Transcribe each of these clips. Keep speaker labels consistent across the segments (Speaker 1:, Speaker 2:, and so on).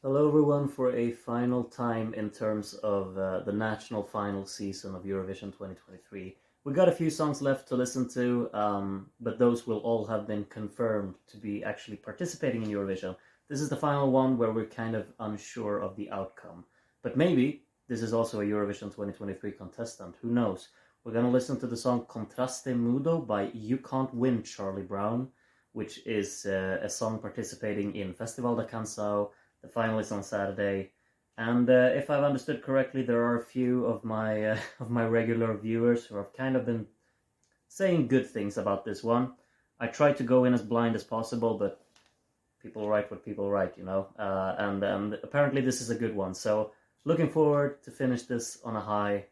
Speaker 1: Hello everyone for a final time in terms of the national final season of Eurovision 2023. We got a few songs left to listen to, but those will all have been confirmed to be actually participating in Eurovision. This is the final one where we're kind of unsure of the outcome. But maybe this is also a Eurovision 2023 contestant, who knows? We're going to listen to the song Contraste Mudo by You Can't Win Charlie Brown, which is a song participating in Festival da Canção. The final is on Saturday, and if I've understood correctly, there are a few of my of my regular viewers who have kind of been saying good things about this one. I try to go in as blind as possible, but people write what people write, you know. And apparently this is a good one. So looking forward to finish this on a high.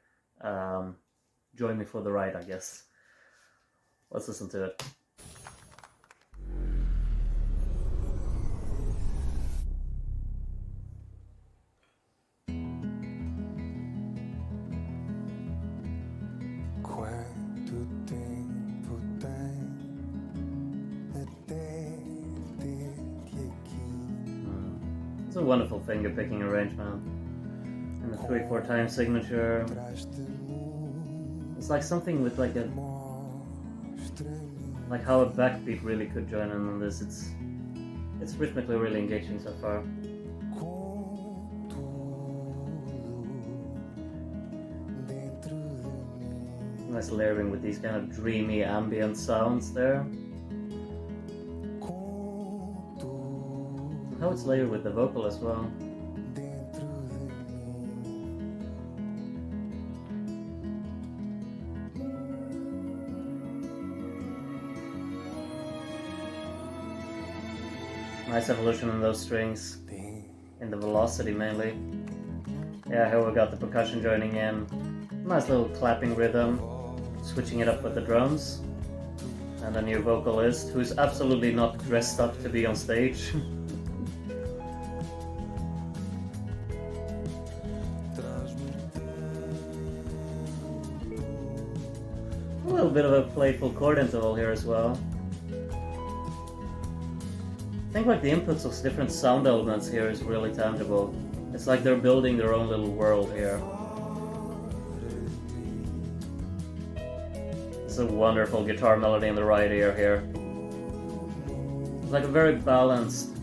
Speaker 1: Join me for the ride, I guess. Let's listen to it. It's a wonderful finger-picking arrangement. And the 3/4 time signature. It's like something with like how a backbeat really could join in on this. It's rhythmically really engaging so far. Nice layering with these kind of dreamy ambient sounds there. How it's layered with the vocal as well. Nice evolution in those strings, in the velocity mainly. Yeah, here we got the percussion joining in. Nice little clapping rhythm, switching it up with the drums. And a new vocalist who's absolutely not dressed up to be on stage. A little bit of a playful chord interval here as well. I think like the inputs of different sound elements here is really tangible. It's like they're building their own little world here. It's a wonderful guitar melody in the right ear here. It's like a very balanced,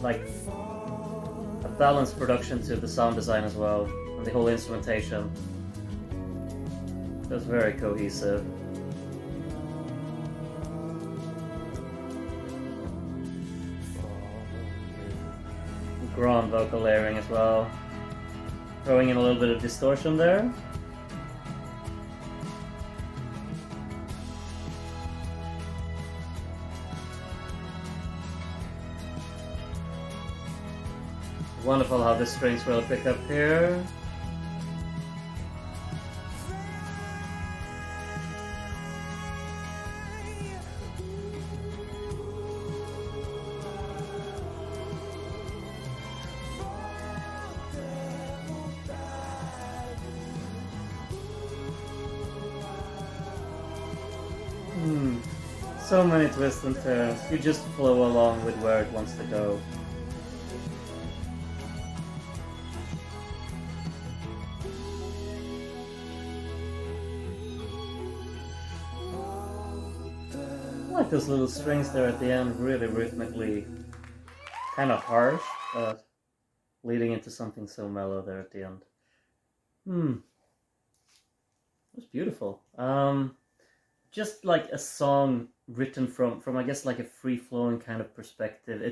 Speaker 1: like a balanced production to the sound design as well, and the whole instrumentation. It's very cohesive. Grand vocal layering as well. Throwing in a little bit of distortion there. Wonderful how the strings will pick up here. So many twists and turns. You just flow along with where it wants to go. I like those little strings there at the end, really rhythmically kind of harsh, but leading into something so mellow there at the end. It was beautiful. Just like a song written from I guess like a free-flowing kind of perspective.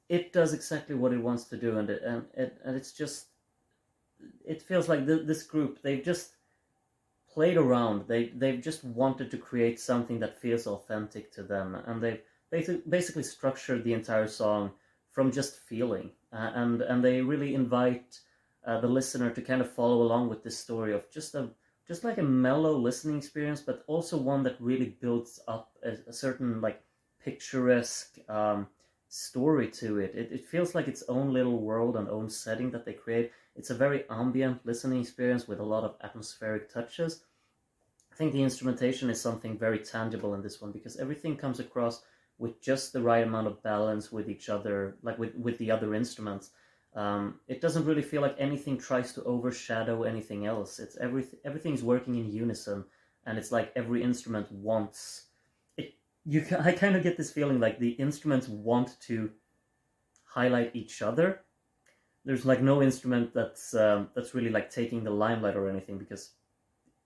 Speaker 1: It does exactly what it wants to do, and it's just, it feels like this group, they've just played around. They've just wanted to create something that feels authentic to them, and they've basically structured the entire song from just feeling, and they really invite the listener to kind of follow along with this story of just like a mellow listening experience, but also one that really builds up a certain like picturesque story to it. It feels like its own little world and own setting that they create. It's a very ambient listening experience with a lot of atmospheric touches. I think the instrumentation is something very tangible in this one, because everything comes across with just the right amount of balance with each other, like with the other instruments. It doesn't really feel like anything tries to overshadow anything else. It's everything's working in unison, and it's like every instrument wants it. I kind of get this feeling like the instruments want to highlight each other. There's like no instrument that's really like taking the limelight or anything, because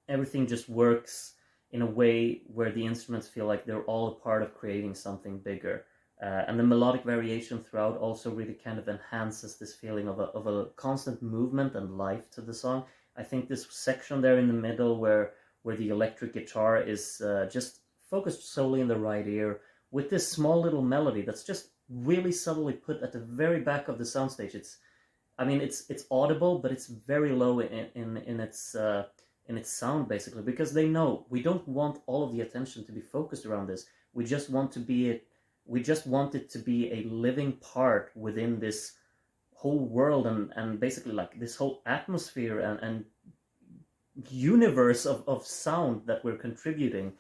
Speaker 1: everything just works in a way where the instruments feel like they're all a part of creating something bigger. And the melodic variation throughout also really kind of enhances this feeling of a constant movement and life to the song. I think this section there in the middle where the electric guitar is just focused solely in the right ear, with this small little melody that's just really subtly put at the very back of the soundstage. It's audible, but it's very low in its sound, basically, because they know we don't want all of the attention to be focused around this. We just want it to be a living part within this whole world, and basically like this whole atmosphere and universe of sound that we're contributing.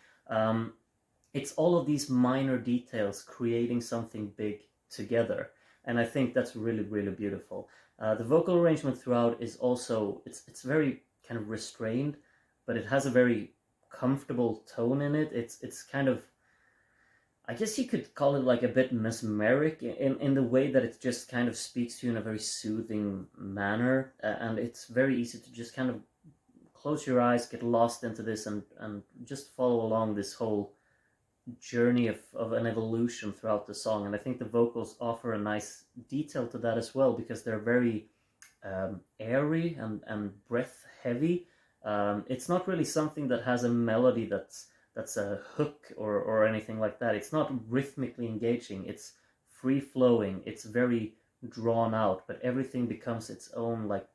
Speaker 1: It's all of these minor details creating something big together, and I think that's really, really beautiful. The vocal arrangement throughout is also, it's very kind of restrained, but it has a very comfortable tone in it. It's kind of, I guess you could call it like a bit mesmeric in the way that it just kind of speaks to you in a very soothing manner, and it's very easy to just kind of close your eyes, get lost into this, and just follow along this whole journey of an evolution throughout the song. And I think the vocals offer a nice detail to that as well, because they're very airy and breath heavy. It's not really something that has a melody that's a hook or anything like that. It's not rhythmically engaging. It's free flowing. It's very drawn out, but everything becomes its own like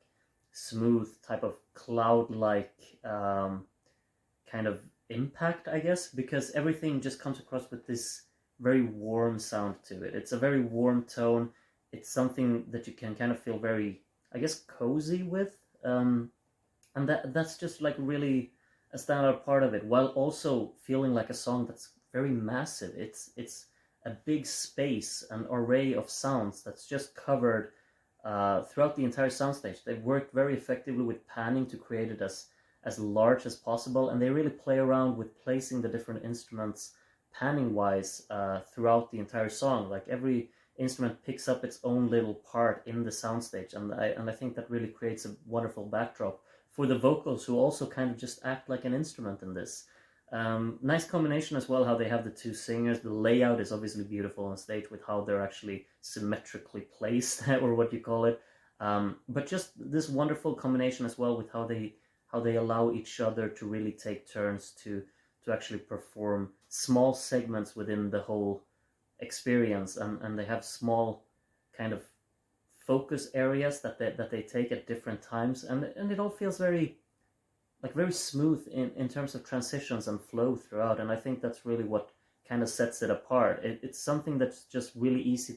Speaker 1: smooth type of cloud-like kind of impact, I guess, because everything just comes across with this very warm sound to it. It's a very warm tone. It's something that you can kind of feel very, I guess, cozy with, and that's just like really a standout part of it, while also feeling like a song that's very massive. It's a big space, an array of sounds that's just covered throughout the entire soundstage. They've worked very effectively with panning to create it as large as possible, and they really play around with placing the different instruments panning wise throughout the entire song. Like every instrument picks up its own little part in the soundstage, and I think that really creates a wonderful backdrop for the vocals, who also kind of just act like an instrument in this. Nice combination as well, how they have the two singers. The layout is obviously beautiful on stage with how they're actually symmetrically placed, or what you call it. But just this wonderful combination as well with how they allow each other to really take turns to actually perform small segments within the whole experience, and they have small kind of focus areas that they take at different times, and it all feels very smooth in terms of transitions and flow throughout. And I think that's really what kind of sets it apart. It's something that's just really easy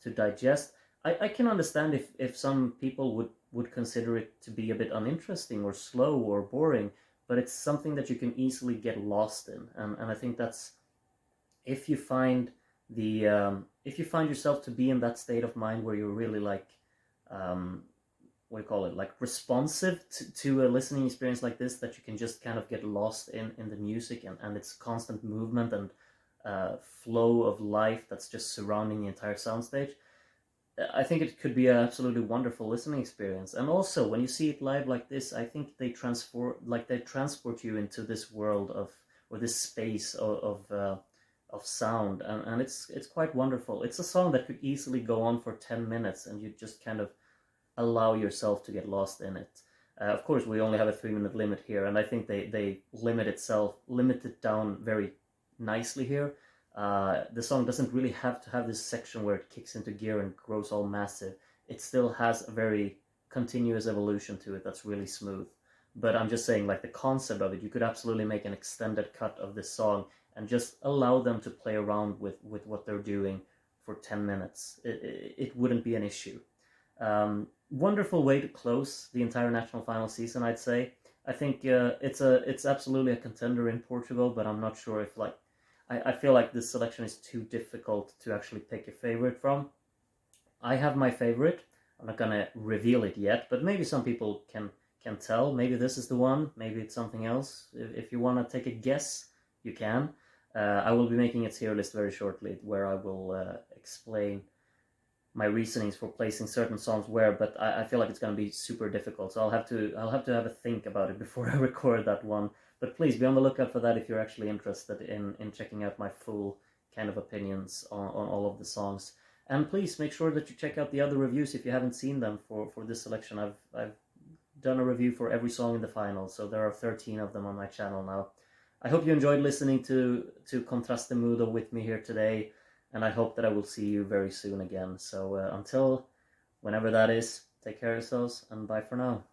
Speaker 1: to digest. I can understand if some people would consider it to be a bit uninteresting or slow or boring, but it's something that you can easily get lost in. And I think that's, if you find yourself to be in that state of mind where you're really like, what do you call it, like responsive to a listening experience like this, that you can just kind of get lost in the music and its constant movement and flow of life that's just surrounding the entire soundstage. I think it could be an absolutely wonderful listening experience. And also, when you see it live like this, I think they transport you into this world or this space of sound, and it's quite wonderful. It's a song that could easily go on for 10 minutes, and you just kind of allow yourself to get lost in it. Of course, we only have a 3-minute limit here, and I think they limit it down very nicely here. The song doesn't really have to have this section where it kicks into gear and grows all massive. It still has a very continuous evolution to it that's really smooth. But I'm just saying, like, the concept of it, you could absolutely make an extended cut of this song and just allow them to play around with what they're doing for 10 minutes. It wouldn't be an issue. Wonderful way to close the entire national final season, I'd say. I think it's absolutely a contender in Portugal, but I'm not sure if, like, I feel like this selection is too difficult to actually pick a favorite from. I have my favorite. I'm not gonna reveal it yet, but maybe some people can tell. Maybe this is the one. Maybe it's something else. If you want to take a guess, you can. I will be making a tier list very shortly, where I will explain my reasonings for placing certain songs where. But I feel like it's gonna be super difficult, so I'll have to have a think about it before I record that one. But please be on the lookout for that if you're actually interested in checking out my full kind of opinions on all of the songs. And please make sure that you check out the other reviews if you haven't seen them for this selection. I've done a review for every song in the final, so there are 13 of them on my channel now. I hope you enjoyed listening to Contraste Mudo with me here today, and I hope that I will see you very soon again. So until whenever that is, take care of yourselves, and bye for now.